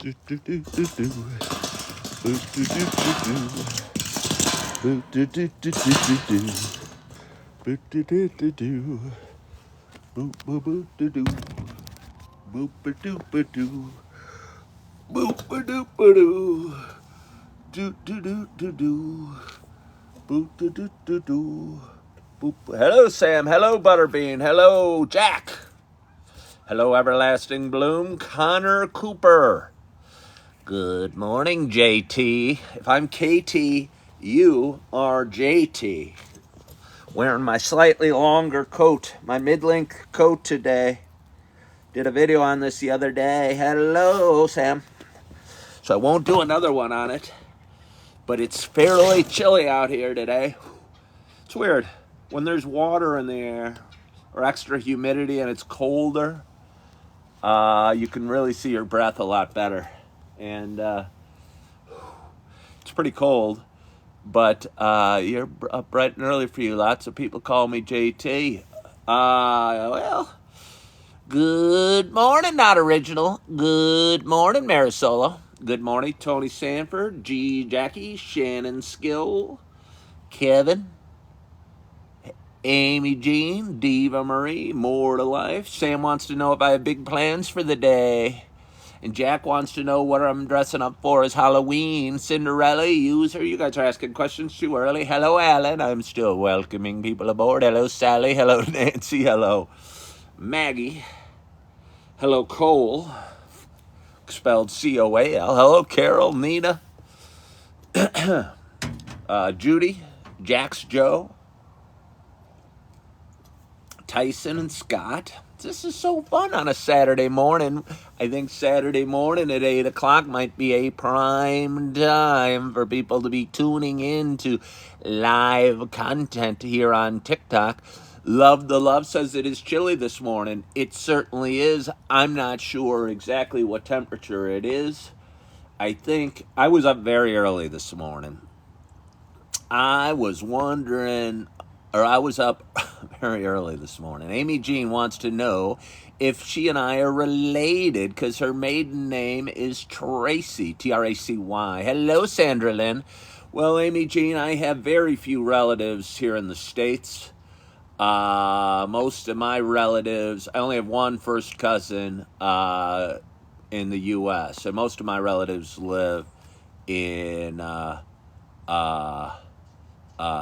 Do do do do do. Boo do do do do. Boo do do do do do do. Boo do do do do. Boo boo boo do do. Boop a doop a doo. Boop a doop a doo. Do do do do do. Boop do do do do. Boop. Hello, Sam. Hello, Butterbean. Hello, Jack. Hello, Everlasting Bloom. Connor Cooper. Good morning, JT. If I'm KT, you are JT. Wearing my slightly longer coat, my mid-length coat today. Did a video on this the other day. Hello, Sam. So I won't do another one on it, but it's fairly chilly out here today. It's weird. When there's water in the air or extra humidity and it's colder, you can really see your breath a lot better. And it's pretty cold, but you're up bright and early for you. Lots of people call me JT. Well, good morning, Not Original. Good morning, Marisol. Good morning, Tony Sanford, G. Jackie, Shannon Skill, Kevin, Amy Jean, Diva Marie, More to Life. Sam wants to know if I have big plans for the day. And Jack wants to know what I'm dressing up for as Halloween. Cinderella, user, you guys are asking questions too early. Hello, Alan. I'm still welcoming people aboard. Hello, Sally. Hello, Nancy. Hello, Maggie. Hello, Cole. Spelled C-O-A-L. Hello, Carol, Nina. Judy, Jax Joe. Tyson and Scott. This is so fun on a Saturday morning. I think Saturday morning at 8 o'clock might be a prime time for people to be tuning in to live content here on TikTok. Love the Love says it is chilly this morning. It certainly is. I'm not sure exactly what temperature it is. I think I was up very early this morning. I was up very early this morning. Amy Jean wants to know if she and I are related because her maiden name is Tracy, T-R-A-C-Y. Hello, Sandra Lynn. Well, Amy Jean, I have very few relatives here in the States. Most of my relatives, I only have one first cousin in the U.S., and most of my relatives live in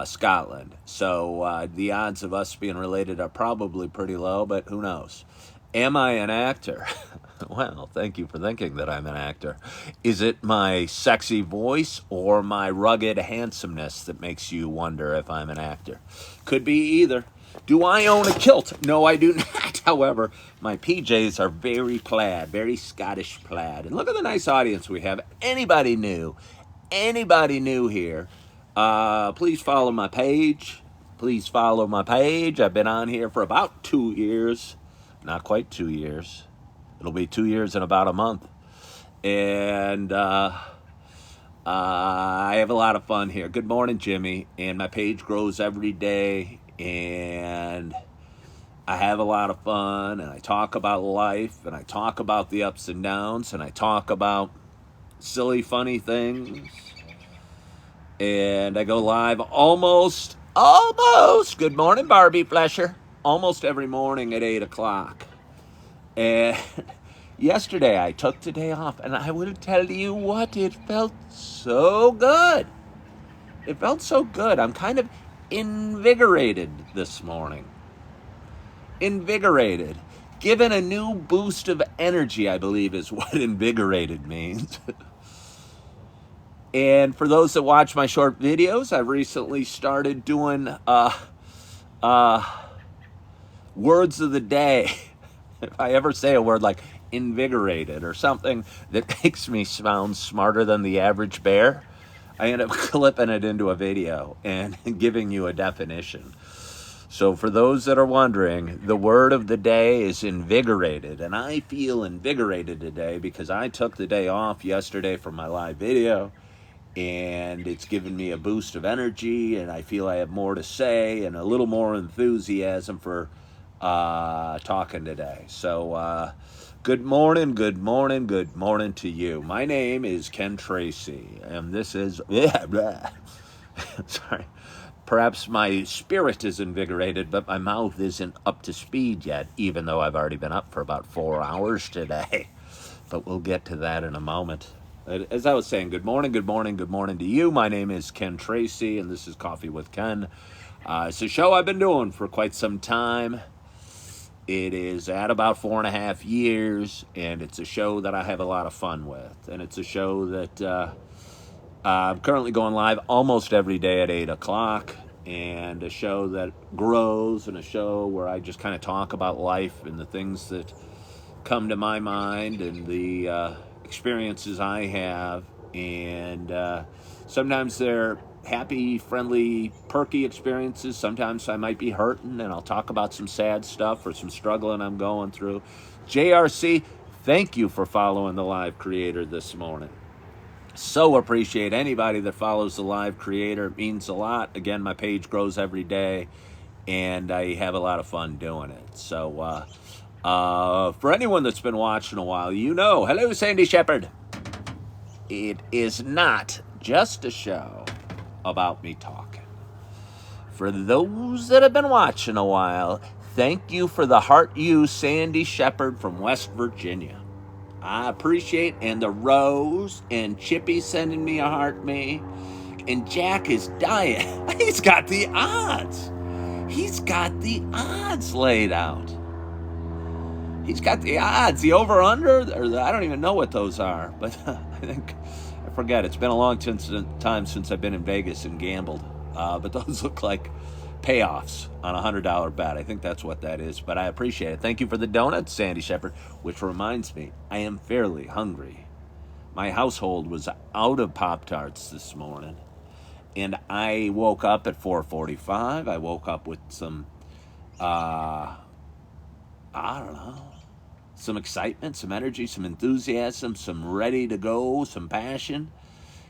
Scotland. So the odds of us being related are probably pretty low, but who knows? Am I an actor? Well, thank you for thinking that I'm an actor. Is it my sexy voice or my rugged handsomeness that makes you wonder if I'm an actor? Could be either. Do I own a kilt? No, I do not. However, my PJs are very plaid, very Scottish plaid. And look at the nice audience we have. Anybody new here, please follow my page. Please follow my page. I've been on here for about 2 years. Not quite 2 years. It'll be 2 years in about a month. And I have a lot of fun here. Good morning, Jimmy. And my page grows every day. And I have a lot of fun. And I talk about life. And I talk about the ups and downs. And I talk about silly, funny things. And I go live almost, good morning, Barbie Flesher, almost every morning at 8 o'clock. And yesterday I took the day off, and I will tell you what, it felt so good. It felt so good. I'm kind of invigorated this morning. Invigorated. Given a new boost of energy, I believe is what invigorated means. And for those that watch my short videos, I've recently started doing words of the day. If I ever say a word like invigorated or something that makes me sound smarter than the average bear, I end up clipping it into a video and giving you a definition. So for those that are wondering, the word of the day is invigorated. And I feel invigorated today because I took the day off yesterday from my live video. And it's given me a boost of energy, and I feel I have more to say and a little more enthusiasm for talking today. So Good morning, good morning, good morning to you. My name is Ken Tracy, and this is. Sorry. Perhaps my spirit is invigorated, but my mouth isn't up to speed yet, even though I've already been up for about 4 hours today. But we'll get to that in a moment. As I was saying, good morning, good morning, good morning to you. My name is Ken Tracy, and this is Coffee with Ken. It's a show I've been doing for quite some time. It is at about 4.5 years, and it's a show that I have a lot of fun with. And it's a show that I'm currently going live almost every day at 8 o'clock, and a show that grows, and a show where I just kind of talk about life and the things that come to my mind and the experiences I have. And sometimes they're happy, friendly, perky experiences. Sometimes I might be hurting, and I'll talk about some sad stuff or some struggling I'm going through. JRC, thank you for following the live creator this morning. So appreciate anybody that follows the live creator. It means a lot. Again, my page grows every day, and I have a lot of fun doing it. So for anyone that's been watching a while, you know, hello, Sandy Shepherd. It is not just a show about me talking. For those that have been watching a while, thank you for the heart you, Sandy Shepherd from West Virginia. I appreciate, and the Rose and Chippy sending me a heart me, and Jack is dying. He's got the odds. He's got the odds laid out. He's got the odds, the over under, or I don't even know what those are, but I forget. It's been a long time since I've been in Vegas and gambled, but those look like payoffs on a $100 bet. I think that's what that is, but I appreciate it. Thank you for the donuts, Sandy Shepherd, which reminds me, I am fairly hungry. My household was out of Pop-Tarts this morning, and I woke up at 4:45. I woke up with some, I don't know, some excitement, some energy, some enthusiasm, some ready to go, some passion.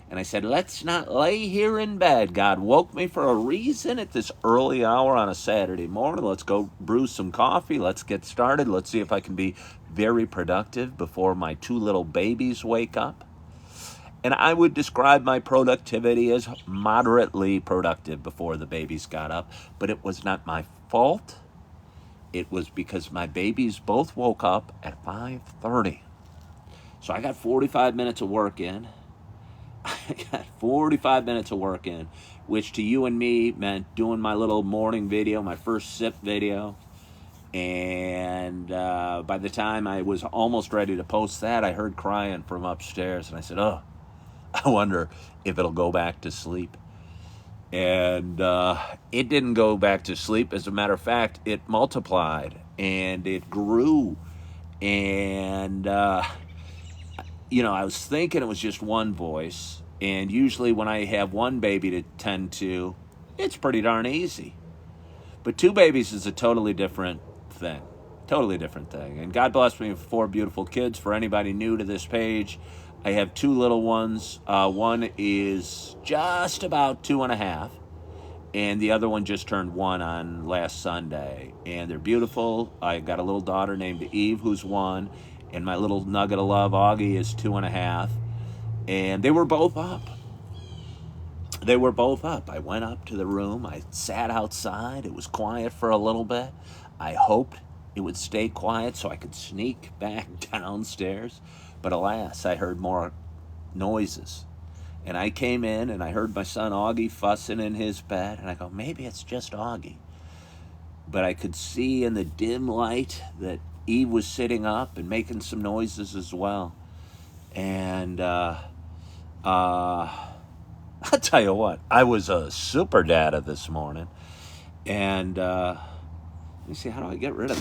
And I said, let's not lay here in bed. God woke me for a reason at this early hour on a Saturday morning. Let's go brew some coffee. Let's get started. Let's see if I can be very productive before my two little babies wake up. And I would describe my productivity as moderately productive before the babies got up. But it was not my fault. It was because my babies both woke up at 5:30. So I got 45 minutes of work in. I got 45 minutes of work in, which to you and me meant doing my little morning video, my first sip video. And by the time I was almost ready to post that, I heard crying from upstairs. And I said, oh, I wonder if it'll go back to sleep. And it didn't go back to sleep. As a matter of fact, it multiplied and it grew. And I was thinking it was just one voice, and usually when I have one baby to tend to, it's pretty darn easy. But two babies is a totally different thing. And God bless me with 4 beautiful kids. For anybody new to this page, I have 2 little ones. One is just about 2.5, and the other one just turned 1 on last Sunday. And they're beautiful. I got a little daughter named Eve who's 1. And my little nugget of love, Augie, is 2.5. And they were both up. I went up to the room. I sat outside. It was quiet for a little bit. I hoped it would stay quiet so I could sneak back downstairs. But alas, I heard more noises. And I came in and I heard my son Augie fussing in his bed. And I go, maybe it's just Augie. But I could see in the dim light that Eve was sitting up and making some noises as well. And I'll tell you what, I was a super dada this morning. And let me see, how do I get rid of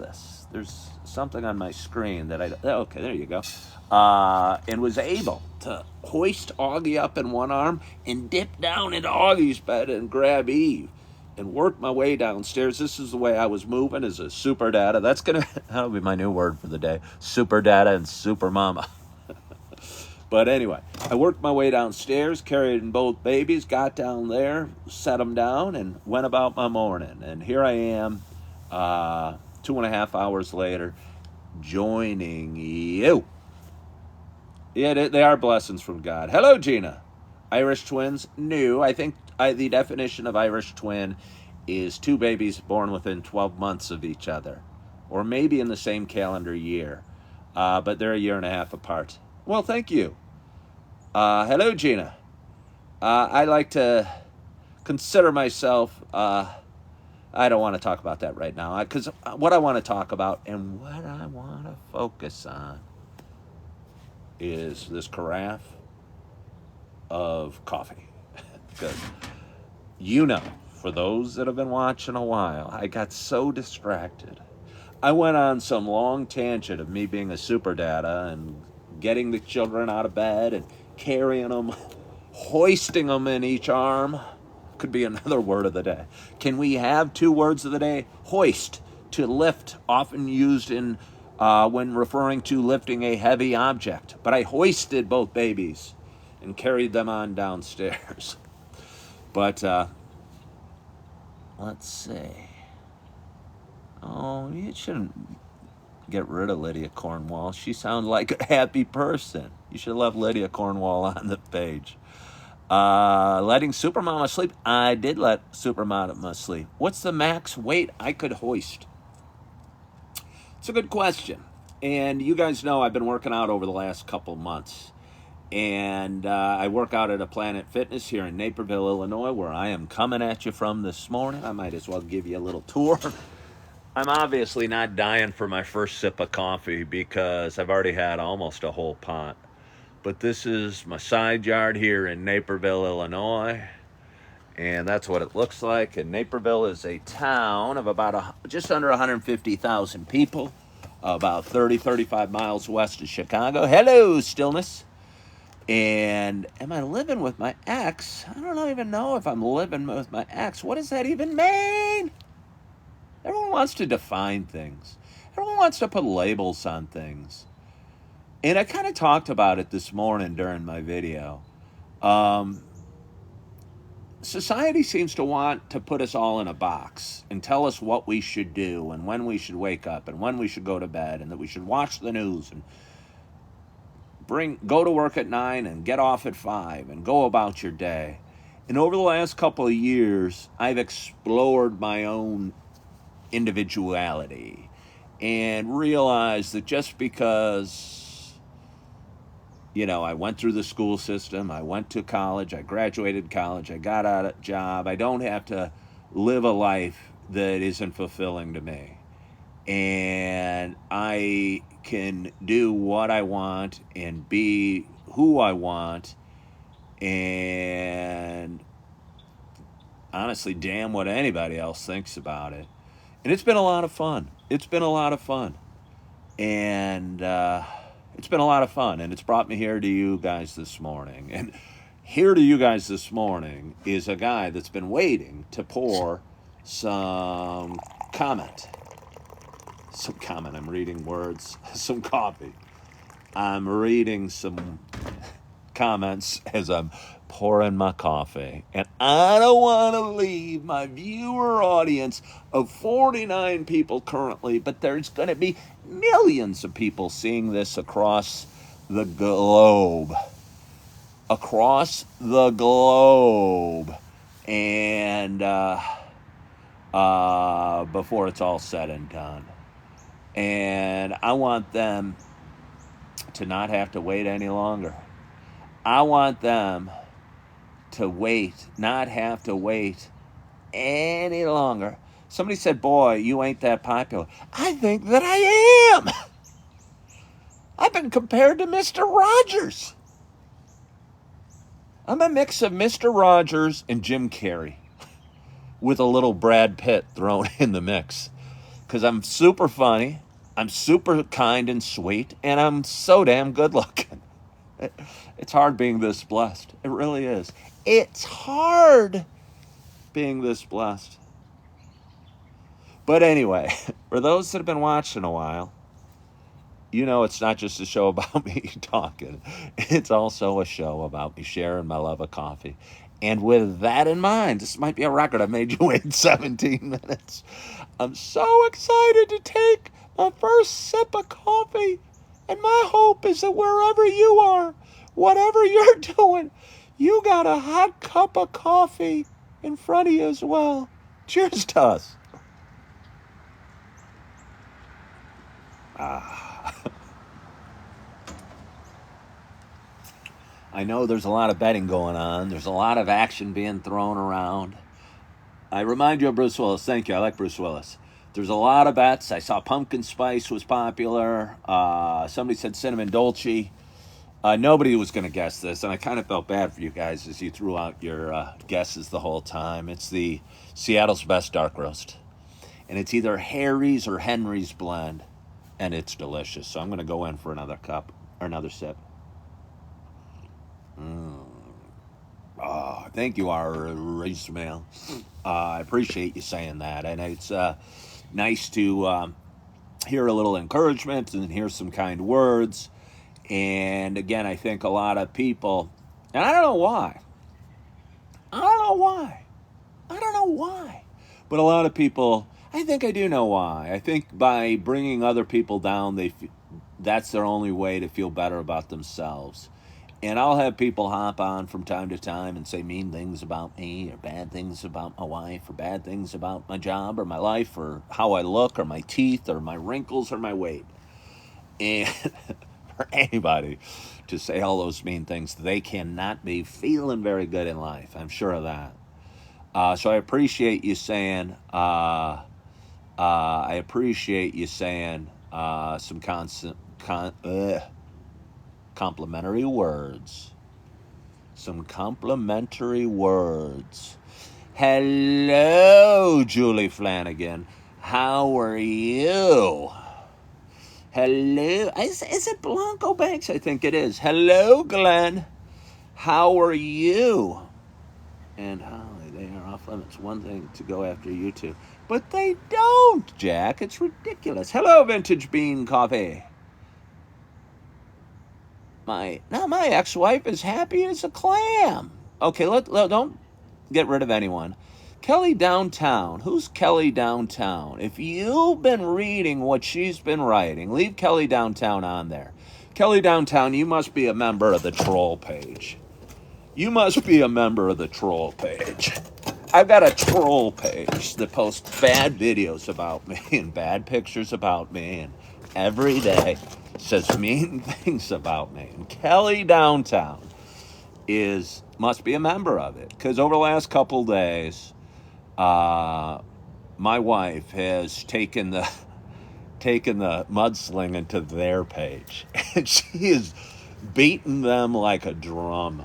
this? There's something on my screen that okay, there you go. And was able to hoist Augie up in one arm and dip down into Augie's bed and grab Eve. And work my way downstairs. This is the way I was moving as a super dada. That'll be my new word for the day. Super dada and super mama. But anyway, I worked my way downstairs, carried in both babies, got down there, set them down, and went about my morning. And here I am, 2.5 hours later, joining you. Yeah, they are blessings from God. Hello, Gina. Irish twins? New. I think the definition of Irish twin is two babies born within 12 months of each other, or maybe in the same calendar year, but they're a year and a half apart. Well, thank you. Hello, Gina. I like to consider myself, I don't want to talk about that right now, because what I want to talk about and what I want to focus on is this carafe of coffee. Because for those that have been watching a while, I got so distracted. I went on some long tangent of me being a super dada and getting the children out of bed and carrying them, hoisting them in each arm. Could be another word of the day. Can we have 2 words of the day? Hoist, to lift, often used in when referring to lifting a heavy object. But I hoisted both babies and carried them on downstairs. But let's see. Oh, you shouldn't get rid of Lydia Cornwall. She sounds like a happy person. You should have left Lydia Cornwall on the page. Letting Supermama sleep. I did let Supermama sleep. What's the max weight I could hoist? It's a good question. And you guys know I've been working out over the last couple months. And I work out at a Planet Fitness here in Naperville, Illinois, where I am coming at you from this morning. I might as well give you a little tour. I'm obviously not dying for my first sip of coffee because I've already had almost a whole pot. But this is my side yard here in Naperville, Illinois. And that's what it looks like. And Naperville is a town of about just under 150,000 people, about 35 miles west of Chicago. Hello, stillness. And am I living with my ex? I don't even know if I'm living with my ex. What does that even mean? Everyone wants to define things. Everyone wants to put labels on things. And I kind of talked about it this morning during my video. Society seems to want to put us all in a box and tell us what we should do and when we should wake up and when we should go to bed and that we should watch the news and go to work at 9 and get off at 5 and go about your day. And over the last couple of years, I've explored my own individuality and realized that just because I went through the school system, I went to college, I graduated college, I got a job, I don't have to live a life that isn't fulfilling to me. And I can do what I want and be who I want, and honestly, damn what anybody else thinks about it. And it's been a lot of fun. And it's been a lot of fun, and it's brought me here to you guys this morning. And here to you guys this morning is a guy that's been waiting to pour some comment. I'm reading words. Some coffee. I'm reading some comments as I'm pouring my coffee. And I don't want to leave my viewer audience of 49 people currently, but there's going to be millions of people seeing this across the globe. And before it's all said and done. And I want them to not have to wait any longer. I want them to not have to wait any longer. Somebody said, boy, you ain't that popular. I think that I am. I've been compared to Mr. Rogers. I'm a mix of Mr. Rogers and Jim Carrey with a little Brad Pitt thrown in the mix. Because I'm super funny, I'm super kind and sweet, and I'm so damn good looking. It's hard being this blessed. It really is. It's hard being this blessed. But anyway, for those that have been watching a while, it's not just a show about me talking. It's also a show about me sharing my love of coffee. And with that in mind, this might be a record. I made you wait 17 minutes. I'm so excited to take a first sip of coffee. And my hope is that wherever you are, whatever you're doing, you got a hot cup of coffee in front of you as well. Cheers to us. I know there's a lot of betting going on. There's a lot of action being thrown around. I remind you of Bruce Willis. Thank you. I like Bruce Willis. There's a lot of bets. I saw pumpkin spice was popular. Somebody said cinnamon dolce. Nobody was going to guess this, and I kind of felt bad for you guys as you threw out your guesses the whole time. It's the Seattle's Best Dark Roast. And it's either Harry's or Henry's blend, and it's delicious. So I'm going to go in for another cup or another sip. Thank you, our Ismail. I appreciate you saying that, and it's nice to hear a little encouragement and hear some kind words. And again, I think a lot of people, and I don't know why, but a lot of people, I think I do know why. I think by bringing other people down, that's their only way to feel better about themselves. And I'll have people hop on from time to time and say mean things about me, or bad things about my wife, or bad things about my job, or my life, or how I look, or my teeth, or my wrinkles, or my weight. And for anybody to say all those mean things, they cannot be feeling very good in life. I'm sure of that. So I appreciate you saying, some complimentary words. Some complimentary words. Hello, Julie Flanagan. How are you? Hello. Is it Blanco Banks? I think it is. Hello, Glenn. How are you? And Holly, they are off limits. One thing to go after you two. But they don't, Jack. It's ridiculous. Hello, Vintage Bean Coffee. My ex-wife is happy as a clam. Okay, don't get rid of anyone. Kelly Downtown. Who's Kelly Downtown? If you've been reading what she's been writing, leave Kelly Downtown on there. Kelly Downtown, you must be a member of the troll page. You must be a member of the troll page. I've got a troll page that posts bad videos about me and bad pictures about me, and every day says mean things about me. And Kelly Downtown must be a member of it, because over the last couple days, my wife has taken the mudslinging to their page, and she is beating them like a drum.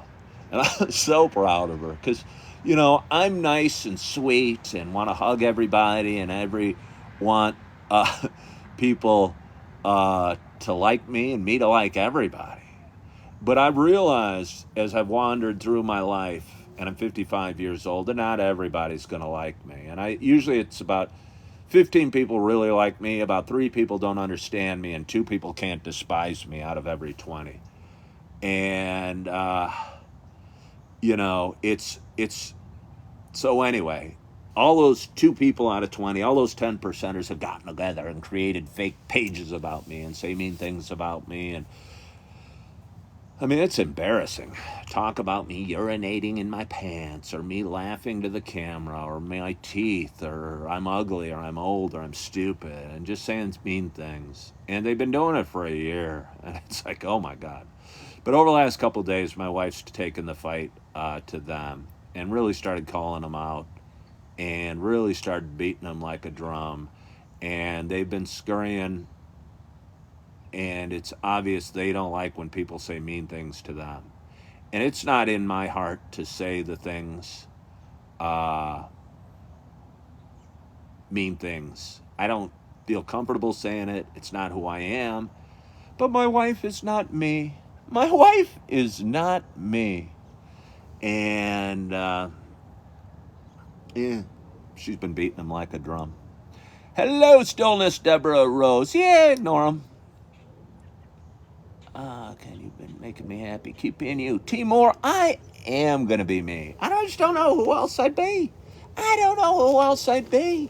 And I'm so proud of her, because, I'm nice and sweet and want to hug everybody and want people to like me and me to like everybody. But I've realized as I've wandered through my life, and I'm 55 years old, that not everybody's going to like me. And usually it's about 15 people really like me, about 3 people don't understand me, and 2 people can't despise me out of every 20. And, it's so anyway, all those 2 people out of 20, all those 10%ers have gotten together and created fake pages about me and say mean things about me. And I mean, it's embarrassing. Talk about me urinating in my pants, or me laughing to the camera, or my teeth, or I'm ugly, or I'm old, or I'm stupid, and just saying mean things. And they've been doing it for a year, and it's like, oh my God. But over the last couple of days, my wife's taken the fight to them and really started calling them out and really started beating them like a drum. And they've been scurrying, and it's obvious they don't like when people say mean things to them. And it's not in my heart to say the things, mean things. I don't feel comfortable saying it. It's not who I am. But my wife is not me. My wife is not me. And, she's been beating them like a drum. Hello, Stillness, Deborah Rose. Yeah, ignore them. Okay, you've been making me happy. Keep being you. Timur, I am going to be me. I just don't know who else I'd be. I don't know who else I'd be.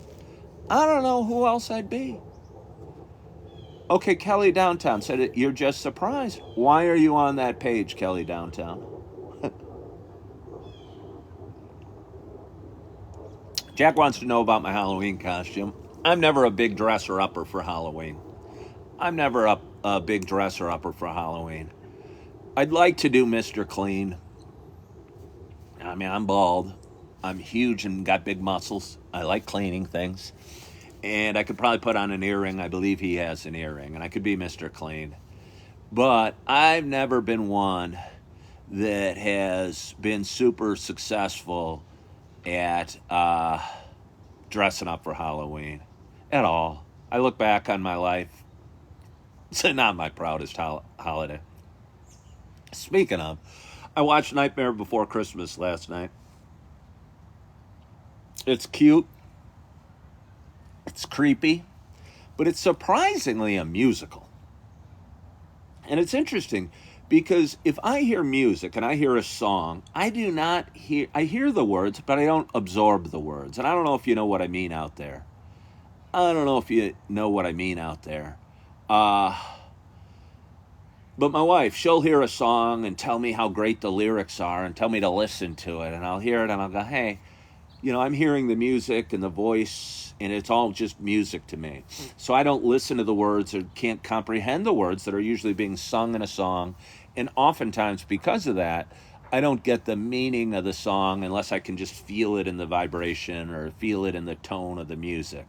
Okay, Kelly Downtown said it. You're just surprised. Why are you on that page, Kelly Downtown? Jack wants to know about my Halloween costume. I'm never a big dresser-upper for Halloween. I'm never a big dresser-upper for Halloween. I'd like to do Mr. Clean. I mean, I'm bald. I'm huge and got big muscles. I like cleaning things. And I could probably put on an earring. I believe he has an earring. And I could be Mr. Clean. But I've never been one that has been super successful at dressing up for Halloween at all. I look back on my life. It's not my proudest holiday. Speaking of, I watched Nightmare Before Christmas last night. It's cute. It's creepy. But it's surprisingly a musical. And it's interesting because if I hear music and I hear a song, I hear the words, but I don't absorb the words. And I don't know if you know what I mean out there. But my wife, she'll hear a song and tell me how great the lyrics are and tell me to listen to it. And I'll hear it and I'll go, hey, I'm hearing the music and the voice, and it's all just music to me. So I don't listen to the words or can't comprehend the words that are usually being sung in a song. And oftentimes, because of that, I don't get the meaning of the song unless I can just feel it in the vibration or feel it in the tone of the music.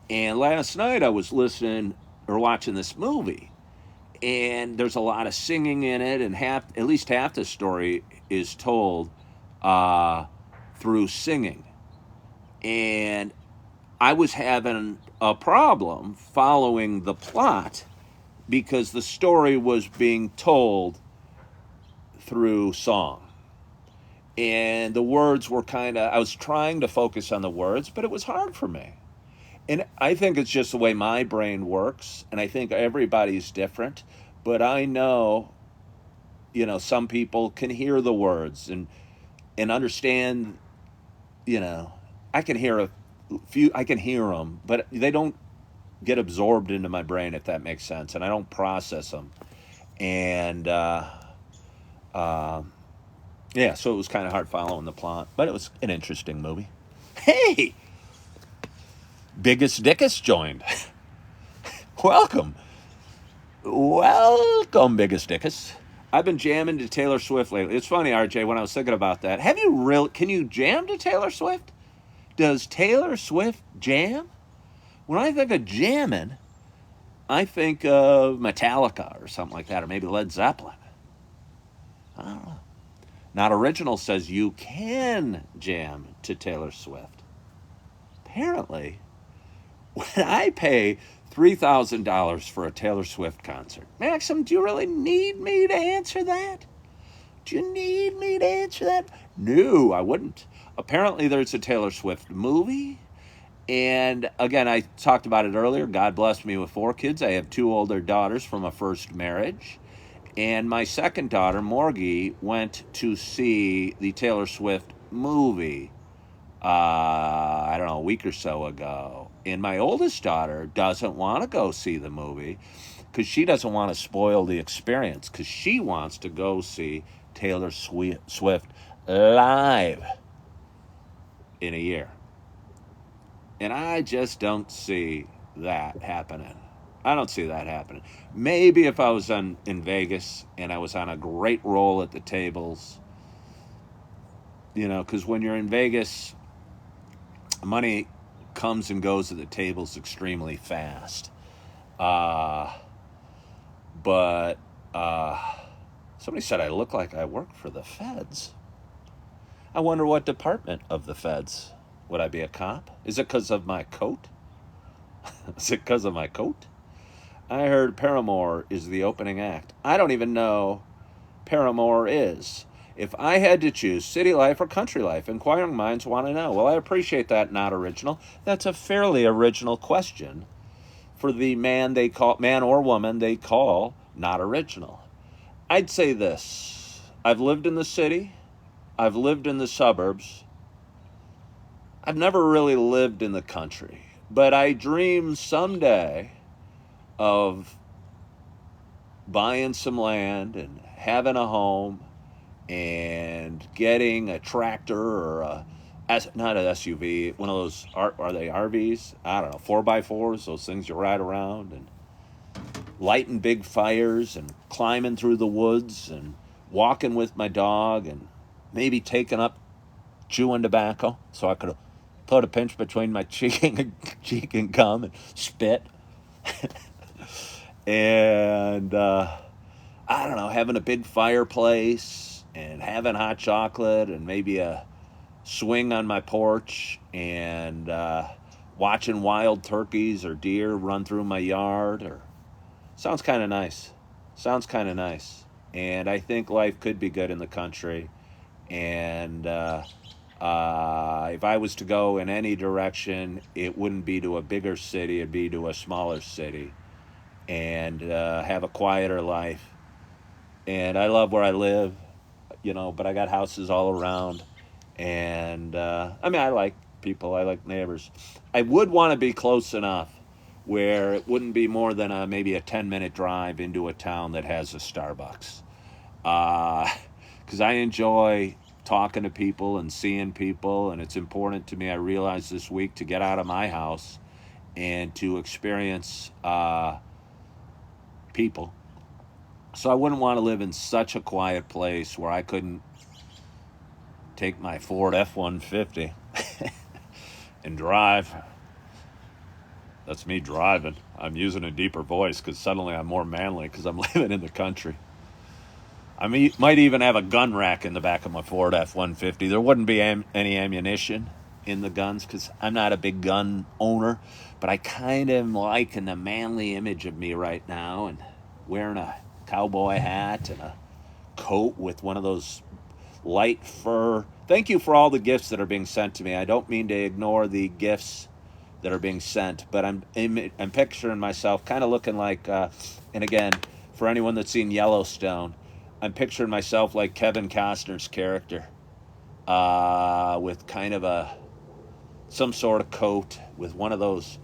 And last night I was listening or watching this movie, and there's a lot of singing in it, and at least half the story is told through singing. And I was having a problem following the plot because the story was being told through song. And the words were I was trying to focus on the words, but it was hard for me. And I think it's just the way my brain works, and I think everybody's different. But I know, some people can hear the words and understand. I can hear I can hear them, but they don't get absorbed into my brain, if that makes sense, and I don't process them. And yeah, so it was kind of hard following the plot, but it was an interesting movie. Hey, Biggest Dickus joined. Welcome, Biggest Dickus. I've been jamming to Taylor Swift lately. It's funny, RJ, when I was thinking about that. Can you jam to Taylor Swift? Does Taylor Swift jam? When I think of jamming, I think of Metallica or something like that, or maybe Led Zeppelin. I don't know. Not Original says you can jam to Taylor Swift. Apparently, when I pay $3,000 for a Taylor Swift concert, Maxim, do you really need me to answer that? Do you need me to answer that? No, I wouldn't. Apparently, there's a Taylor Swift movie. And again, I talked about it earlier. God blessed me with 4 kids. I have 2 older daughters from a first marriage. And my second daughter, Morgie, went to see the Taylor Swift movie, I don't know, a week or so ago. And my oldest daughter doesn't want to go see the movie because she doesn't want to spoil the experience, because she wants to go see Taylor Swift live in a year. And I just don't see that happening. I don't see that happening. Maybe if I was in Vegas and I was on a great roll at the tables, because when you're in Vegas, money comes and goes at the tables extremely fast. But somebody said I look like I work for the feds. I wonder what department of the feds. Would I be a cop? Is it because of my coat? I heard Paramore is the opening act. I don't even know Paramore is. If I had to choose city life or country life, inquiring minds want to know. Well, I appreciate that, not original. That's a fairly original question for the man or woman they call not original. I'd say this. I've lived in the city. I've lived in the suburbs. I've never really lived in the country. But I dream someday of buying some land and having a home and getting a tractor or not an SUV, one of those, are they RVs? I don't know, 4x4s, those things you ride around, and lighting big fires and climbing through the woods and walking with my dog and maybe taking up chewing tobacco so I could put a pinch between my cheek and gum and spit. And I don't know, having a big fireplace and having hot chocolate and maybe a swing on my porch and watching wild turkeys or deer run through my yard. Or sounds kind of nice. Sounds kind of nice. And I think life could be good in the country. And if I was to go in any direction, it wouldn't be to a bigger city, it'd be to a smaller city, and have a quieter life. And I love where I live, but I got houses all around. And I mean, I like people, I like neighbors. I would want to be close enough where it wouldn't be more than maybe a 10-minute drive into a town that has a Starbucks. Because I enjoy talking to people and seeing people, and it's important to me, I realized this week, to get out of my house and to experience people. So I wouldn't want to live in such a quiet place where I couldn't take my Ford F-150 and drive. That's me driving. I'm using a deeper voice because suddenly I'm more manly because I'm living in the country. I might even have a gun rack in the back of my Ford F-150. There wouldn't be any ammunition in the guns because I'm not a big gun owner, but I kind of am liking the manly image of me right now and wearing a cowboy hat and a coat with one of those light fur. Thank you for all the gifts that are being sent to me. I don't mean to ignore the gifts that are being sent, but I'm picturing myself kind of looking like, and again, for anyone that's seen Yellowstone, I'm picturing myself like Kevin Costner's character, with kind of some sort of coat with one of those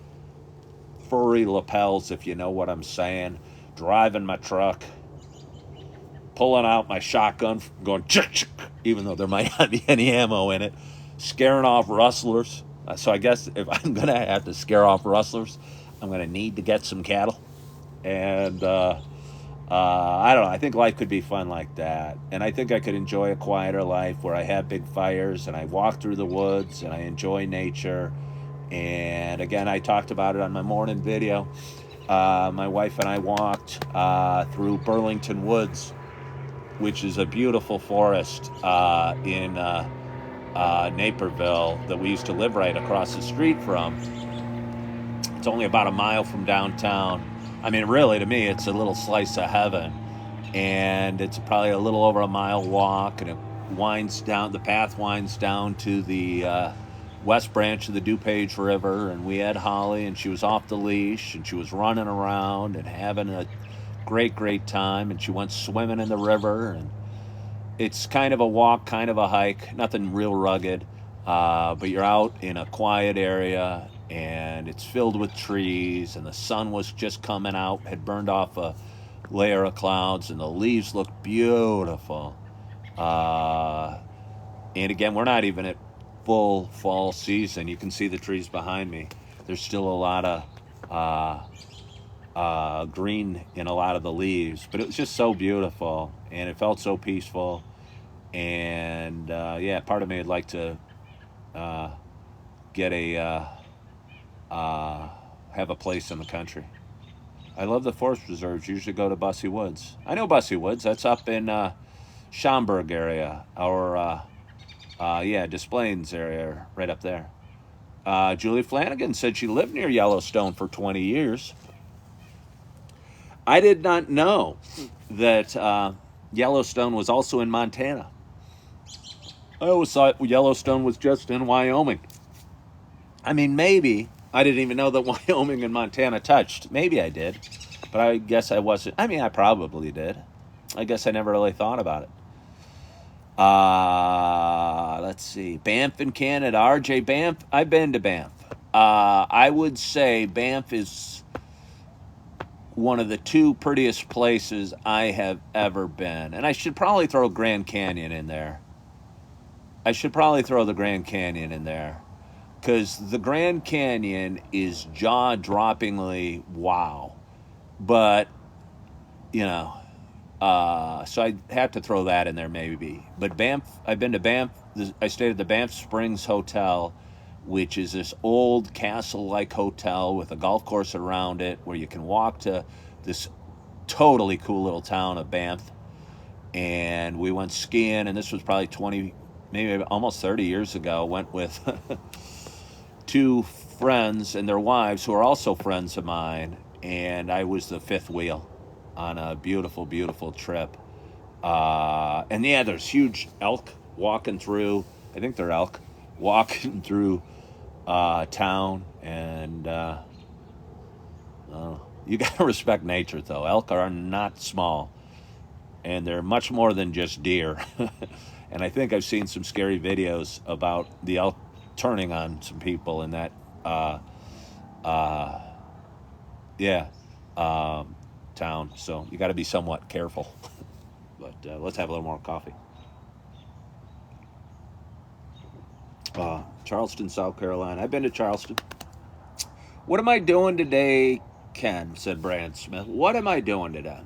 furry lapels, if you know what I'm saying, driving my truck, pulling out my shotgun, going chick, even though there might not be any ammo in it, scaring off rustlers. So I guess if I'm going to have to scare off rustlers, I'm going to need to get some cattle. And I don't know. I think life could be fun like that. And I think I could enjoy a quieter life where I have big fires and I walk through the woods and I enjoy nature. And again, I talked about it on my morning video. My wife and I walked through Burlington Woods, which is a beautiful forest in Naperville that we used to live right across the street from. It's only about a mile from downtown. I mean, really, to me, it's a little slice of heaven. And it's probably a little over a mile walk, and it winds down, the path winds down to the west branch of the DuPage River. And we had Holly, and she was off the leash, and she was running around and having a great time. And she went swimming in the river, and it's kind of a walk, kind of a hike, nothing real rugged, but you're out in a quiet area, and it's filled with trees, and the sun was just coming out, had burned off a layer of clouds, and the leaves look beautiful. And again, we're not even at full fall season. You can see the trees behind me. There's still a lot of green in a lot of the leaves, but it was just so beautiful, and it felt so peaceful. And yeah, part of me would like to get have a place in the country. I love the forest reserves. Usually go to Bussy Woods. I know Bussy Woods. That's up in Schaumburg area, or Des Plaines area, right up there. Julie Flanagan said she lived near Yellowstone for 20 years. I did not know that Yellowstone was also in Montana. I always thought Yellowstone was just in Wyoming. I mean, maybe. I didn't even know that Wyoming and Montana touched. Maybe I did, but I guess I wasn't. I mean, I probably did. I guess I never really thought about it. Let's see. Banff in Canada. RJ, Banff. I've been to Banff. I would say Banff is one of the two prettiest places I have ever been. And I should probably throw Grand Canyon in there. I should probably throw the Grand Canyon in there. Because the Grand Canyon is jaw-droppingly wow. But, you know, so I have to throw that in there maybe. But Banff, I've been to Banff. I stayed at the Banff Springs Hotel, which is this old castle-like hotel with a golf course around it where you can walk to this totally cool little town of Banff. And we went skiing, and this was probably 20, maybe almost 30 years ago. Went with two friends and their wives who are also friends of mine, and I was the fifth wheel on a beautiful, beautiful trip. And yeah, there's huge elk walking through. I think they're elk walking through town, and you gotta respect nature, though. Elk are not small, and they're much more than just deer. And I think I've seen some scary videos about the elk turning on some people in that, town. So you got to be somewhat careful. But let's have a little more coffee. Charleston, South Carolina. I've been to Charleston. What am I doing today, Ken? Said Brad Smith. What am I doing today?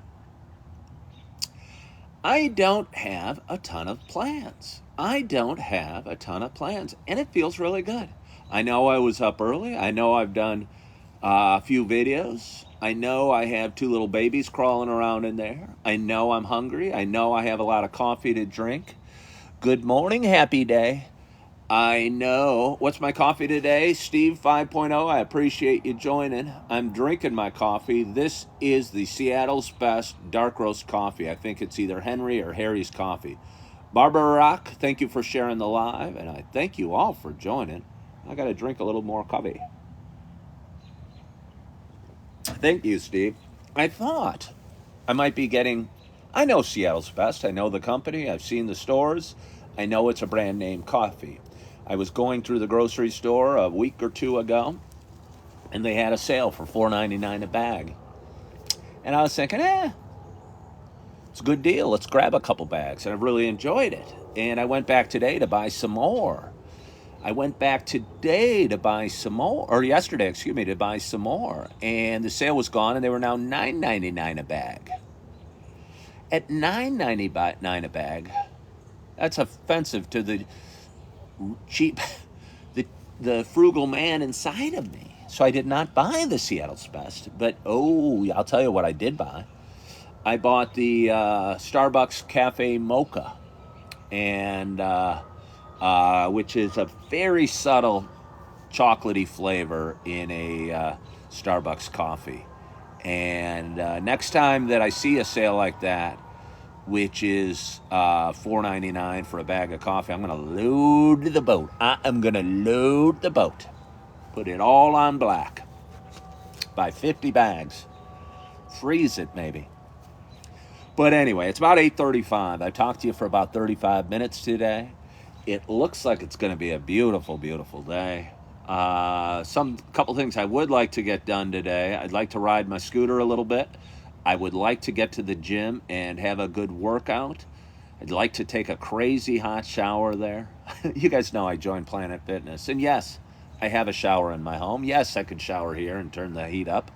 I don't have a ton of plans. And it feels really good. I know I was up early. I know I've done a few videos. I know I have two little babies crawling around in there. I know I'm hungry. I know I have a lot of coffee to drink. Good morning, happy day. I know. What's my coffee today? Steve 5.0, I appreciate you joining. I'm drinking my coffee. This is the Seattle's best dark roast coffee. I think it's either Henry or Harry's coffee. Barbara Rock, thank you for sharing the live, and I thank you all for joining. I got to drink a little more coffee. Thank you, Steve. I thought I might be getting... I know Seattle's best. I know the company. I've seen the stores. I know it's a brand name coffee. I was going through the grocery store a week or two ago, and they had a sale for $4.99 a bag. And I was thinking, it's a good deal. Let's grab a couple bags. And I really enjoyed it. And I went back today to buy some more. Or yesterday, to buy some more. And the sale was gone, and they were now $9.99 a bag. At $9.99 a bag, that's offensive to the cheap, the frugal man inside of me. So I did not buy the Seattle's Best. But, I'll tell you what I did buy. I bought the Starbucks Cafe Mocha, and which is a very subtle chocolatey flavor in a Starbucks coffee. And next time that I see a sale like that, which is $4.99 for a bag of coffee, I'm going to load the boat. I am going to load the boat. Put it all on black. Buy 50 bags. Freeze it, maybe. But anyway, it's about 8:35. I talked to you for about 35 minutes today. It looks like it's going to be a beautiful, beautiful day. Couple things I would like to get done today. I'd like to ride my scooter a little bit. I would like to get to the gym and have a good workout. I'd like to take a crazy hot shower there. You guys know I joined Planet Fitness. And yes, I have a shower in my home. Yes, I could shower here and turn the heat up.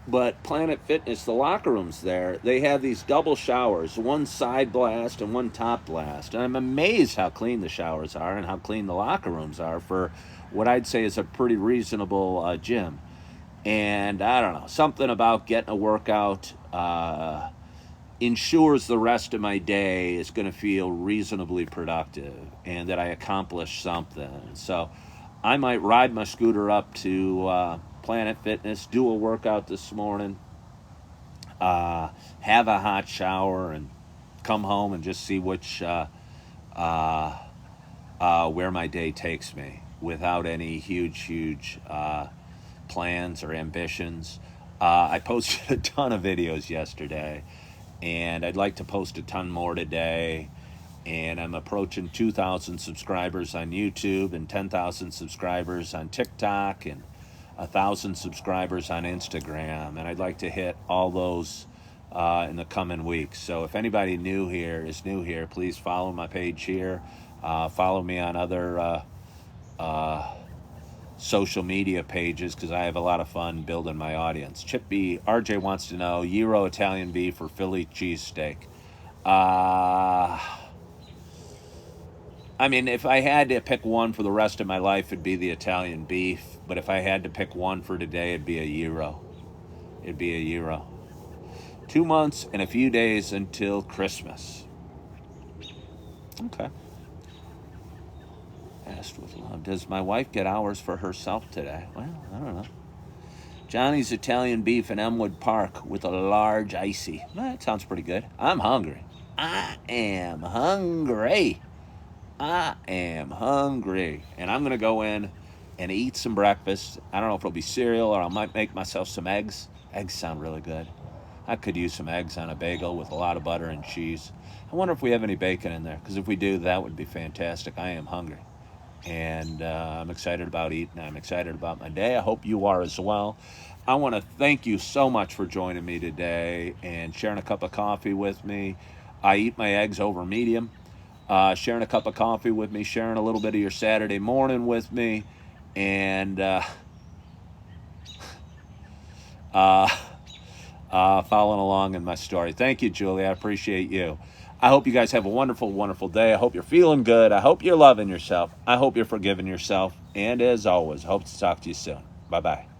But Planet Fitness, the locker rooms there, they have these double showers, one side blast and one top blast. And I'm amazed how clean the showers are and how clean the locker rooms are for what I'd say is a pretty reasonable gym. And I don't know, something about getting a workout ensures the rest of my day is going to feel reasonably productive and that I accomplished something. So I might ride my scooter up to Planet Fitness, do a workout this morning, have a hot shower, and come home and just see where my day takes me without any huge plans or ambitions. I posted a ton of videos yesterday, and I'd like to post a ton more today. And I'm approaching 2,000 subscribers on YouTube and 10,000 subscribers on TikTok, and 1,000 subscribers on Instagram, and I'd like to hit all those in the coming weeks. So if anybody is new here, please follow my page here. Follow me on other social media pages, because I have a lot of fun building my audience. Chip B, RJ wants to know, Gyro Italian beef or Philly cheesesteak? I mean, if I had to pick one for the rest of my life, it'd be the Italian beef. But if I had to pick one for today, it'd be a gyro. It'd be a gyro. 2 months and a few days until Christmas. Okay. Asked with love. Does my wife get hours for herself today? Well, I don't know. Johnny's Italian beef in Elmwood Park with a large icy. Well, that sounds pretty good. I'm hungry. I am hungry. I am hungry. And I'm going to go in and eat some breakfast. I don't know if it'll be cereal or I might make myself some eggs. Eggs sound really good. I could use some eggs on a bagel with a lot of butter and cheese. I wonder if we have any bacon in there, because if we do, that would be fantastic. I am hungry. And I'm excited about eating. I'm excited about my day. I hope you are as well. I want to thank you so much for joining me today and sharing a cup of coffee with me. I eat my eggs over medium. Sharing a cup of coffee with me, sharing a little bit of your Saturday morning with me, and following along in my story. Thank you, Julie. I appreciate you. I hope you guys have a wonderful, wonderful day. I hope you're feeling good. I hope you're loving yourself. I hope you're forgiving yourself. And as always, I hope to talk to you soon. Bye-bye.